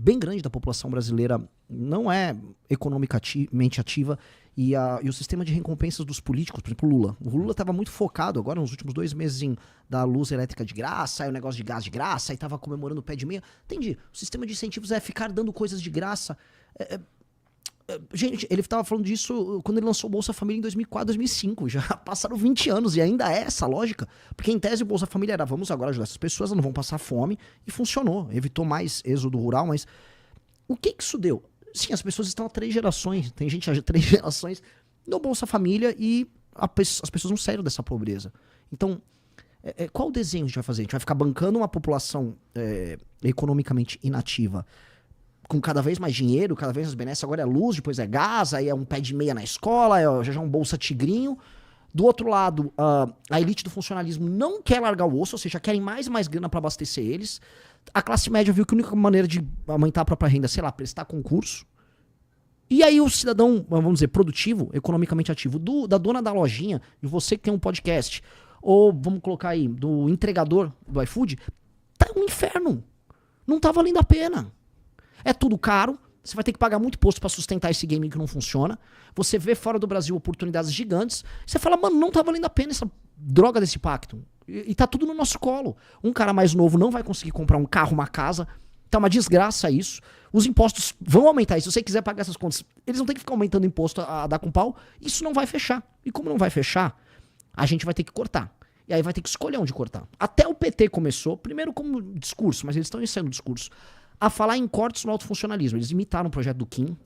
bem grande da população brasileira não é economicamente ativa e o sistema de recompensas dos políticos, por exemplo, Lula. O Lula estava muito focado agora nos últimos 2 meses em dar luz elétrica de graça, aí o negócio de gás de graça, aí estava comemorando o pé de meia. Entendi. O sistema de incentivos é ficar dando coisas de graça. Gente, ele estava falando disso quando ele lançou o Bolsa Família em 2004, 2005. Já passaram 20 anos e ainda é essa lógica. Porque em tese o Bolsa Família era, vamos agora ajudar essas pessoas, elas não vão passar fome. E funcionou. Evitou mais êxodo rural, mas o que isso deu? Sim, as pessoas estão há 3 gerações. Tem gente há 3 gerações no Bolsa Família e as pessoas não saíram dessa pobreza. Então, qual o desenho a gente vai fazer? A gente vai ficar bancando uma população economicamente inativa com cada vez mais dinheiro, cada vez mais benesses. Agora é luz, depois é gás, aí é um pé de meia na escola, já é um Bolsa Tigrinho. Do outro lado, a elite do funcionalismo não quer largar o osso, ou seja, querem mais e mais grana para abastecer eles. A classe média viu que a única maneira de aumentar a própria renda, sei lá, prestar concurso. E aí o cidadão, vamos dizer, produtivo, economicamente ativo, da dona da lojinha, de você que tem um podcast, ou vamos colocar aí, do entregador do iFood, tá um inferno. Não tá valendo a pena. É tudo caro, você vai ter que pagar muito imposto para sustentar esse game que não funciona. Você vê fora do Brasil oportunidades gigantes. Você fala, mano, não tá valendo a pena essa droga desse pacto. E tá tudo no nosso colo. Um cara mais novo não vai conseguir comprar um carro, uma casa. Tá uma desgraça isso. Os impostos vão aumentar. E se você quiser pagar essas contas, eles vão ter que ficar aumentando imposto a dar com pau. Isso não vai fechar. E como não vai fechar, a gente vai ter que cortar. E aí vai ter que escolher onde cortar. Até o PT começou, primeiro como discurso, mas eles estão iniciando o discurso, a falar em cortes no autofuncionalismo. Eles imitaram o projeto do Kim.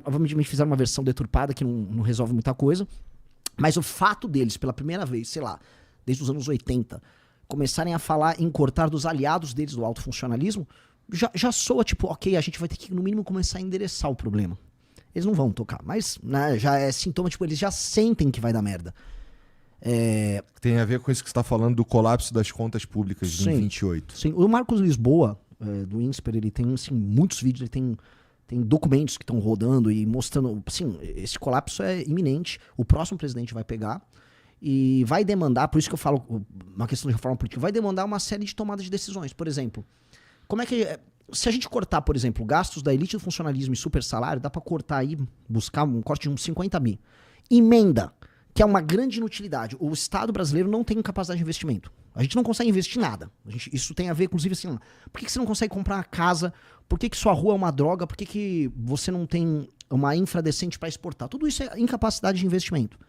Obviamente fizeram uma versão deturpada que não resolve muita coisa. Mas o fato deles, pela primeira vez, sei lá, desde os anos 80, começarem a falar em cortar dos aliados deles do autofuncionalismo, já soa tipo, ok, a gente vai ter que, no mínimo, começar a endereçar o problema. Eles não vão tocar, mas né, já é sintoma, tipo, eles já sentem que vai dar merda. Tem a ver com isso que você está falando do colapso das contas públicas de 28. Sim, o Marcos Lisboa, do INSPER, ele tem assim, muitos vídeos, ele tem documentos que estão rodando e mostrando, assim, esse colapso é iminente, o próximo presidente vai pegar e vai demandar, por isso que eu falo, uma questão de reforma política, vai demandar uma série de tomadas de decisões. Por exemplo, como é que, se a gente cortar, por exemplo, gastos da elite do funcionalismo e super salário, dá para cortar aí, buscar um corte de uns 50 bi. Emenda, que é uma grande inutilidade. O Estado brasileiro não tem capacidade de investimento. A gente não consegue investir nada. Isso tem a ver, inclusive, assim, por que você não consegue comprar uma casa? Por que sua rua é uma droga? Por que você não tem uma infra decente para exportar? Tudo isso é incapacidade de investimento.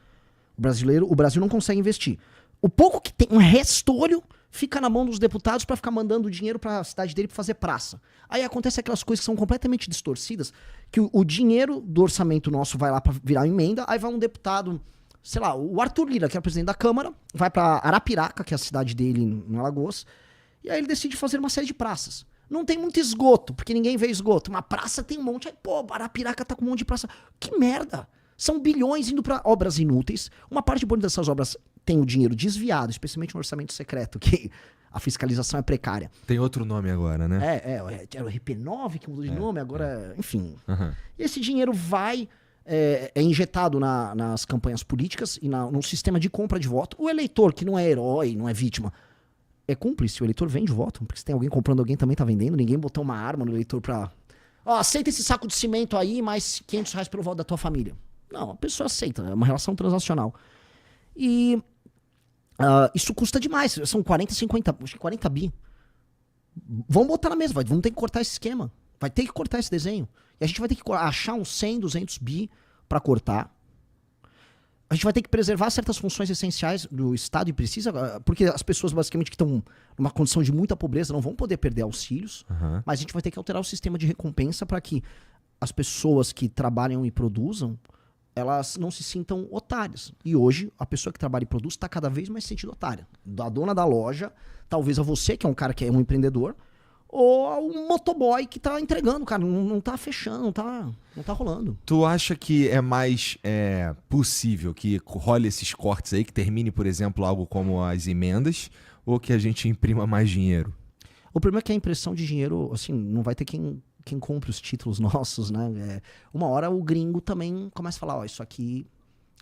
O Brasil não consegue investir. O pouco que tem, um restolho, fica na mão dos deputados para ficar mandando dinheiro para a cidade dele para fazer praça. Aí acontece aquelas coisas que são completamente distorcidas, que o dinheiro do orçamento nosso vai lá para virar emenda, aí vai um deputado, sei lá, o Arthur Lira, que é o presidente da Câmara, vai para Arapiraca, que é a cidade dele em Alagoas, e aí ele decide fazer uma série de praças. Não tem muito esgoto, porque ninguém vê esgoto. Uma praça tem um monte, aí pô, Arapiraca tá com um monte de praça. Que merda! São bilhões indo para obras inúteis. Uma parte boa dessas obras tem o dinheiro desviado, especialmente no orçamento secreto, que a fiscalização é precária. Tem outro nome agora, né? Era o RP9 que mudou de nome, agora, enfim. E esse dinheiro vai, é injetado nas campanhas políticas e no sistema de compra de voto. O eleitor, que não é herói, não é vítima, é cúmplice. O eleitor vende voto, porque se tem alguém comprando, alguém também tá vendendo. Ninguém botou uma arma no eleitor pra... aceita esse saco de cimento aí, mais R$500 pelo voto da tua família. Não, a pessoa aceita, é uma relação transacional. E isso custa demais, são 40, 50, acho que 40 bi. Vamos botar na mesa, vamos ter que cortar esse esquema. Vai ter que cortar esse desenho. E a gente vai ter que achar uns 100, 200 bi para cortar. A gente vai ter que preservar certas funções essenciais do Estado e precisa, porque as pessoas basicamente que estão numa condição de muita pobreza não vão poder perder auxílios, mas a gente vai ter que alterar o sistema de recompensa para que as pessoas que trabalham e produzam, elas não se sintam otárias. E hoje, a pessoa que trabalha e produz está cada vez mais se sentindo otária. Da dona da loja, talvez a você, que é um cara que é um empreendedor, ou um motoboy que tá entregando, cara. Não tá fechando, não tá rolando. Tu acha que é mais possível que role esses cortes aí, que termine, por exemplo, algo como as emendas, ou que a gente imprima mais dinheiro? O problema é que a impressão de dinheiro, assim, não vai ter quem compre os títulos nossos, né? Uma hora o gringo também começa a falar, isso aqui,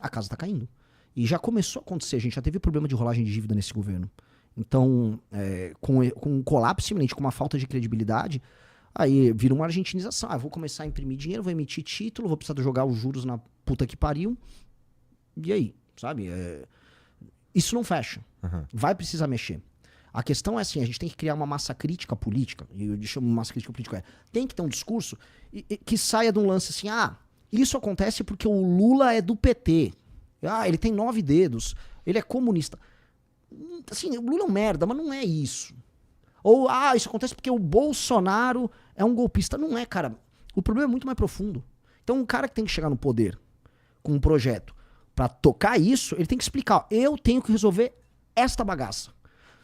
a casa tá caindo. E já começou a acontecer, a gente já teve problema de rolagem de dívida nesse governo. Então, com um colapso iminente, com uma falta de credibilidade, Aí vira uma argentinização. Ah, vou começar a imprimir dinheiro, vou emitir título, vou precisar jogar os juros na puta que pariu. E aí, sabe? Isso não fecha. Uhum. Vai precisar mexer. A questão é assim, a gente tem que criar uma massa crítica política. E eu chamo de massa crítica política. Tem que ter um discurso que saia de um lance assim, isso acontece porque o Lula é do PT. Ele tem 9 dedos. Ele é comunista. Assim, o Lula é um merda, mas não é isso. Ou, isso acontece porque o Bolsonaro é um golpista. Não é, cara. O problema é muito mais profundo. Então, um cara que tem que chegar no poder com um projeto pra tocar isso, ele tem que explicar, eu tenho que resolver esta bagaça.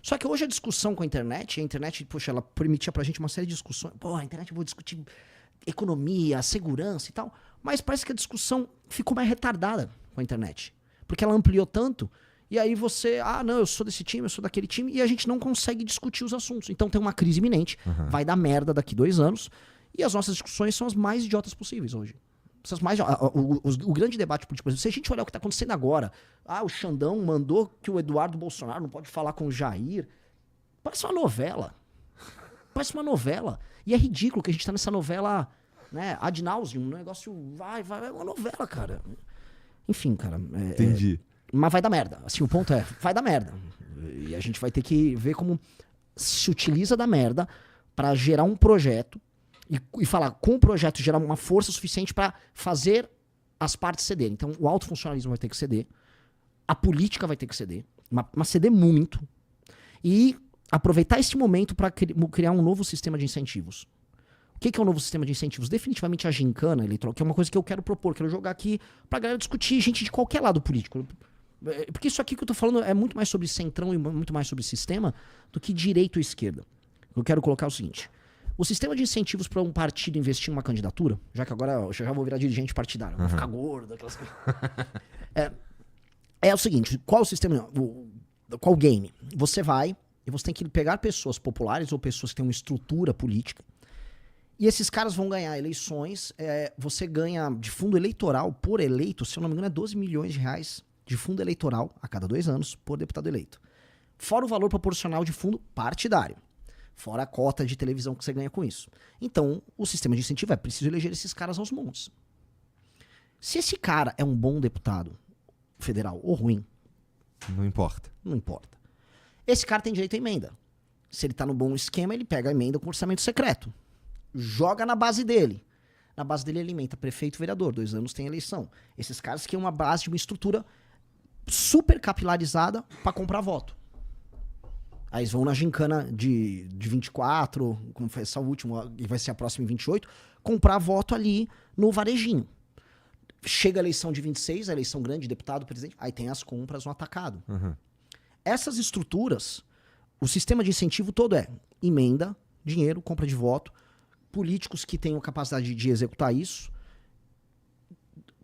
Só que hoje a discussão com a internet, poxa, ela permitia pra gente uma série de discussões. Pô, a internet eu vou discutir economia, segurança e tal. Mas parece que a discussão ficou mais retardada com a internet. Porque ela ampliou tanto, e aí você, não, eu sou desse time, eu sou daquele time, e a gente não consegue discutir os assuntos. Então tem uma crise iminente, vai dar merda daqui 2 anos, e as nossas discussões são as mais idiotas possíveis hoje. O grande debate político, por exemplo, se a gente olhar o que está acontecendo agora, o Xandão mandou que o Eduardo Bolsonaro não pode falar com o Jair, parece uma novela. Parece uma novela. E é ridículo que a gente está nessa novela, né, ad nauseum, um negócio vai, é uma novela, cara. Enfim, cara. Entendi. Mas vai dar merda. Assim, o ponto vai dar merda. E a gente vai ter que ver como se utiliza da merda para gerar um projeto e falar com o projeto gerar uma força suficiente para fazer as partes cederem. Então, o autofuncionalismo vai ter que ceder, a política vai ter que ceder, mas ceder muito, e aproveitar esse momento para criar um novo sistema de incentivos. O que é um novo sistema de incentivos? Definitivamente a gincana eleitoral, que é uma coisa que eu quero propor, quero jogar aqui pra galera discutir, gente de qualquer lado político. Porque isso aqui que eu tô falando é muito mais sobre centrão e muito mais sobre sistema do que direita ou esquerda. Eu quero colocar o seguinte: o sistema de incentivos para um partido investir em uma candidatura, já que agora eu já vou virar dirigente partidário, vou ficar gordo, aquelas coisas. É o seguinte, qual o sistema, qual game? Você vai e você tem que pegar pessoas populares ou pessoas que têm uma estrutura política, e esses caras vão ganhar eleições, você ganha de fundo eleitoral por eleito, se eu não me engano é 12 milhões de reais de fundo eleitoral a cada 2 anos por deputado eleito. Fora o valor proporcional de fundo partidário. Fora a cota de televisão que você ganha com isso. Então, o sistema de incentivo é preciso eleger esses caras aos montes. Se esse cara é um bom deputado federal ou ruim, não importa. Não importa. Esse cara tem direito à emenda. Se ele tá no bom esquema, ele pega a emenda com orçamento secreto. Joga na base dele. Na base dele alimenta prefeito e vereador. 2 anos tem eleição. Esses caras que é uma base de uma estrutura super capilarizada para comprar voto. Aí eles vão na gincana de 24, como foi essa última, e vai ser a próxima em 28, comprar voto ali no varejinho. Chega a eleição de 26, a eleição grande, deputado, presidente, aí tem as compras no atacado. Essas estruturas, o sistema de incentivo todo é emenda, dinheiro, compra de voto, políticos que tenham capacidade de executar isso.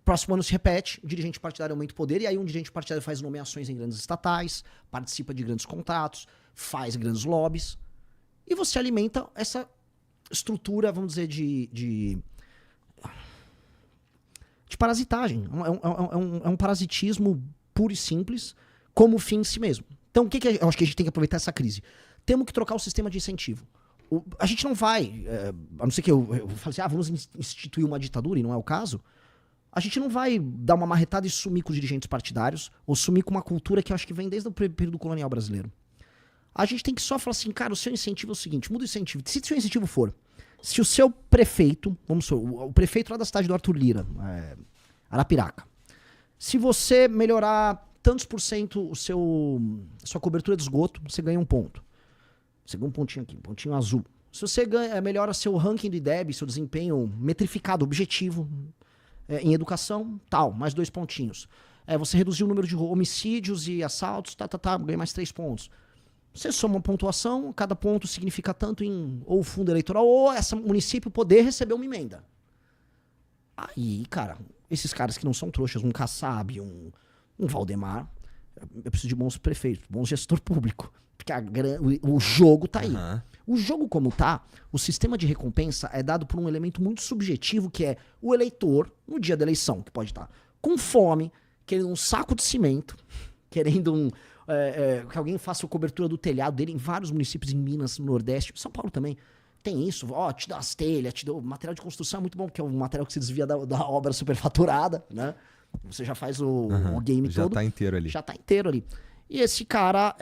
Próximo ano se repete, o dirigente partidário aumenta o poder, e aí um dirigente partidário faz nomeações em grandes estatais, participa de grandes contratos, faz grandes lobbies, e você alimenta essa estrutura, vamos dizer, de parasitagem. É um parasitismo puro e simples, como fim em si mesmo. Então, o que eu acho que a gente tem que aproveitar essa crise? Temos que trocar o sistema de incentivo. A gente não vai, a não ser que eu fale assim, vamos instituir uma ditadura, e não é o caso. A gente não vai dar uma marretada e sumir com os dirigentes partidários, ou sumir com uma cultura que eu acho que vem desde o período colonial brasileiro. A gente tem que só falar assim, cara, o seu incentivo é o seguinte, muda o incentivo. Se o seu incentivo for, se o seu prefeito, vamos supor, o prefeito lá da cidade do Arthur Lira, Arapiraca, se você melhorar tantos por cento a sua cobertura de esgoto, você ganha 1 ponto. Você ganha um pontinho aqui, um pontinho azul. Se você melhora seu ranking do IDEB, seu desempenho metrificado, objetivo, em educação, tal, mais 2 pontinhos. Você reduziu o número de homicídios e assaltos, ganha mais 3 pontos. Você soma uma pontuação, cada ponto significa tanto em ou fundo eleitoral, ou esse município poder receber uma emenda. Aí, cara, esses caras que não são trouxas, um Kassab, um Valdemar, eu preciso de bons prefeitos, bom gestor público. Porque o jogo tá aí. O jogo como tá, o sistema de recompensa é dado por um elemento muito subjetivo, que é o eleitor, no dia da eleição, que pode estar com fome, querendo um saco de cimento, querendo que alguém faça a cobertura do telhado dele em vários municípios em Minas, no Nordeste, São Paulo também, tem isso, ó, te dá as telhas, te dá o material de construção, é muito bom, porque é um material que se desvia da obra superfaturada, né? Você já faz o game já todo. tá inteiro ali. Já tá inteiro ali. E esse cara,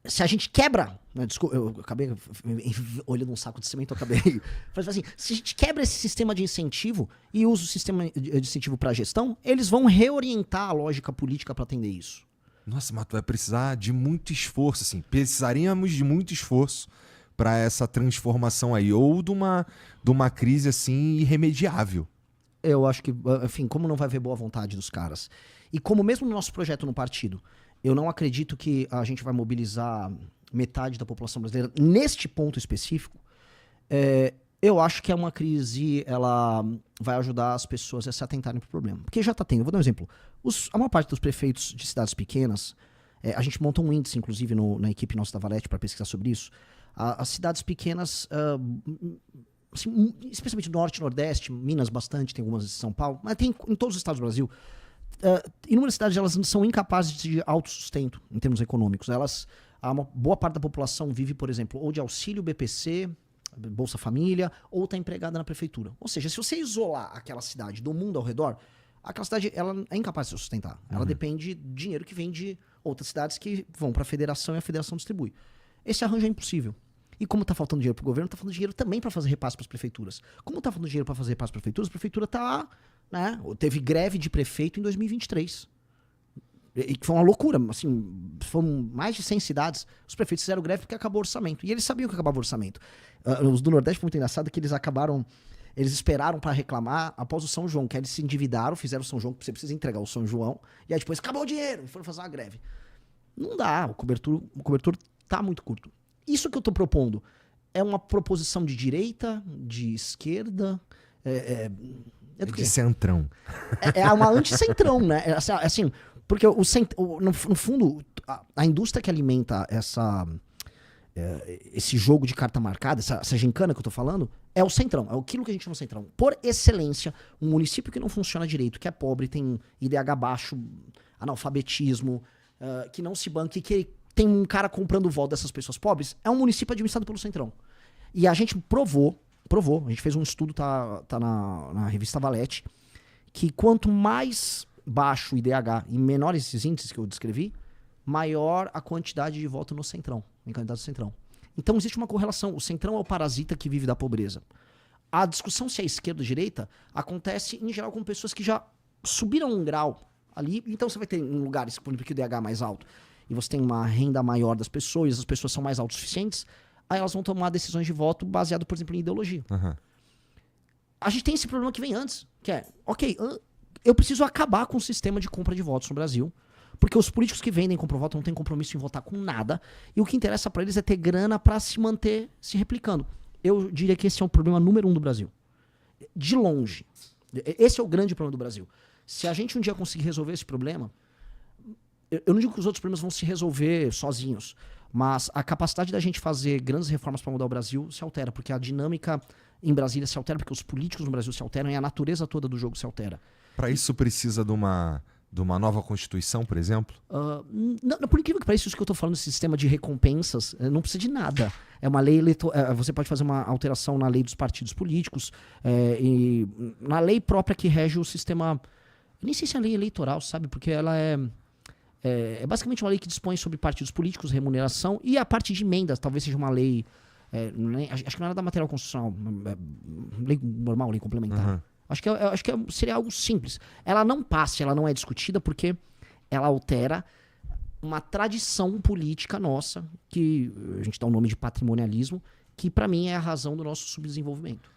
se a gente quebra, né, desculpa, eu acabei olhando um saco de cimento, eu acabei. Mas assim, se a gente quebra esse sistema de incentivo e usa o sistema de incentivo para gestão, eles vão reorientar a lógica política para atender isso. Nossa, mas tu vai precisar de muito esforço, assim. Precisaríamos de muito esforço para essa transformação aí. Ou de uma crise, assim, irremediável. Eu acho que, enfim, como não vai haver boa vontade dos caras. E como mesmo no nosso projeto no partido, eu não acredito que a gente vai mobilizar metade da população brasileira neste ponto específico. Eu acho que é uma crise, ela vai ajudar as pessoas a se atentarem para o problema. Porque já está tendo. Eu vou dar um exemplo. A maior parte dos prefeitos de cidades pequenas, a gente montou um índice, inclusive, na equipe nossa da Valete, para pesquisar sobre isso. As cidades pequenas, assim, especialmente no Norte e Nordeste, Minas bastante, tem algumas em São Paulo, mas tem em todos os estados do Brasil. Inúmeras cidades, elas são incapazes de autossustento em termos econômicos. Uma boa parte da população vive, por exemplo, ou de auxílio BPC, Bolsa Família, ou está empregada na prefeitura. Ou seja, se você isolar aquela cidade do mundo ao redor, aquela cidade ela é incapaz de se sustentar. Ela depende de dinheiro que vem de outras cidades que vão para a federação e a federação distribui. Esse arranjo é impossível. E como está faltando dinheiro para o governo, está faltando dinheiro também para fazer repasse para as prefeituras. Como está faltando dinheiro para fazer repasse para as prefeituras, a prefeitura está... Né, teve greve de prefeito em 2023. E que foi uma loucura. Assim, foram mais de 100 cidades. Os prefeitos fizeram greve porque acabou o orçamento. E eles sabiam que acabava o orçamento. Os do Nordeste foi muito engraçado que eles esperaram para reclamar após o São João, que eles se endividaram, fizeram o São João, você precisa entregar o São João, e aí depois acabou o dinheiro, e foram fazer uma greve. Não dá, o cobertor tá muito curto. Isso que eu tô propondo é uma proposição de direita, de esquerda, do quê? De centrão. É uma anti-centrão, né? Assim, porque no fundo, a indústria que alimenta esse jogo de carta marcada, essa gincana que eu tô falando, é o centrão, é aquilo que a gente chama de centrão. Por excelência, um município que não funciona direito, que é pobre, tem IDH baixo, analfabetismo, que não se banca, que tem um cara comprando o voto dessas pessoas pobres, é um município administrado pelo centrão. E a gente provou, a gente fez um estudo, tá na revista Valete, que quanto mais baixo o IDH e menores esses índices que eu descrevi, maior a quantidade de voto no centrão, em candidato do centrão. Então existe uma correlação. O centrão é o parasita que vive da pobreza. A discussão se é esquerda ou direita acontece, em geral, com pessoas que já subiram um grau ali. Então você vai ter em lugares, por exemplo, que o IDH é mais alto, e você tem uma renda maior das pessoas, as pessoas são mais autossuficientes, aí elas vão tomar decisões de voto baseado, por exemplo, em ideologia. Uhum. A gente tem esse problema que vem antes, que é, ok, eu preciso acabar com o sistema de compra de votos no Brasil, porque os políticos que vendem compra voto não têm compromisso em votar com nada, e o que interessa para eles é ter grana para se manter se replicando. Eu diria que esse é o problema número 1 do Brasil. De longe. Esse é o grande problema do Brasil. Se a gente um dia conseguir resolver esse problema, eu não digo que os outros problemas vão se resolver sozinhos, mas a capacidade da gente fazer grandes reformas para mudar o Brasil se altera, porque a dinâmica em Brasília se altera, porque os políticos no Brasil se alteram e a natureza toda do jogo se altera. Para isso precisa de uma nova Constituição, por exemplo? Não, por incrível que pareça, isso que eu estou falando, esse sistema de recompensas, não precisa de nada. É uma lei você pode fazer uma alteração na lei dos partidos políticos, e na lei própria que rege o sistema. Eu nem sei se é a lei eleitoral, sabe? Porque ela é basicamente uma lei que dispõe sobre partidos políticos, remuneração, e a parte de emendas, talvez seja uma lei. Acho que não era da material constitucional, lei normal, lei complementar. Uhum. Acho que seria algo simples. Ela não passa, ela não é discutida porque ela altera uma tradição política nossa, que a gente dá o nome de patrimonialismo, que para mim é a razão do nosso subdesenvolvimento.